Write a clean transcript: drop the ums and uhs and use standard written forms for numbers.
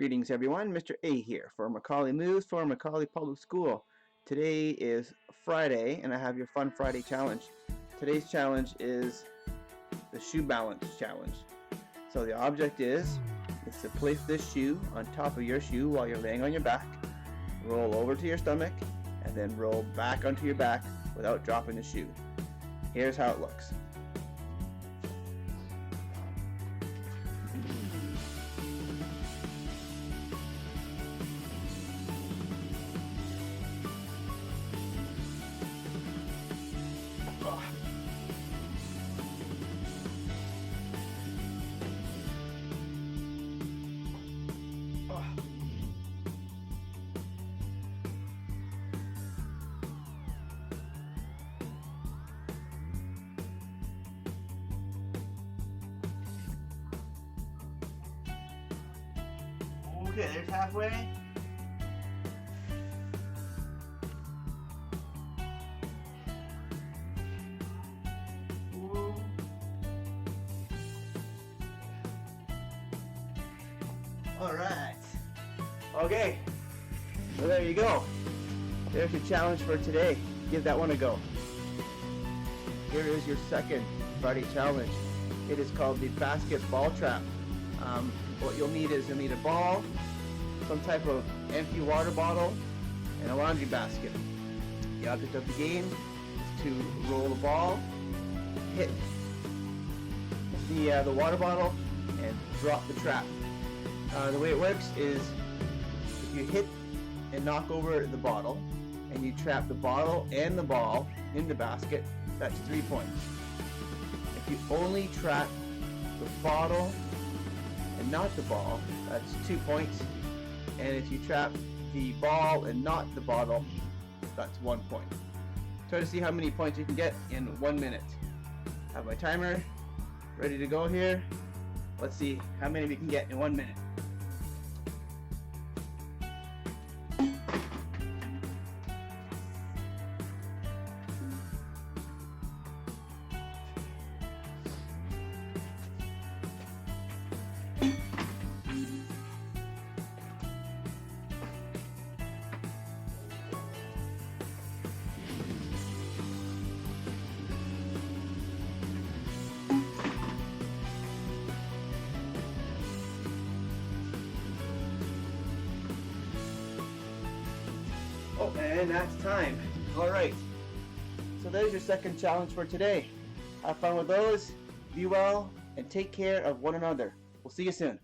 Greetings everyone, Mr. A here for Macaulay News for Macaulay Public School. Today is Friday and I have your Fun Friday challenge. Today's challenge is the shoe balance challenge. So the object is to place this shoe on top of your shoe while you're laying on your back, roll over to your stomach, and then roll back onto your back without dropping the shoe. Here's how it looks. Okay, there's halfway. Ooh. All right. Okay, so there you go. There's your challenge for today. Give that one a go. Here is your second Friday challenge. It is called the basketball trap. What you'll need is a ball, some type of empty water bottle, and a laundry basket. The object of the game is to roll the ball, hit the water bottle, and drop the trap. The way it works is if you hit and knock over the bottle, and you trap the bottle and the ball in the basket, that's 3 points. If you only trap the bottle and not the ball, that's 2 points. And if you trap the ball and not the bottle, that's 1 point. Try to see how many points you can get in 1 minute. I have my timer ready to go here. Let's see how many we can get in 1 minute. Oh, and that's time. All right. So there's your second challenge for today. Have fun with those, be well, and take care of one another. We'll see you soon.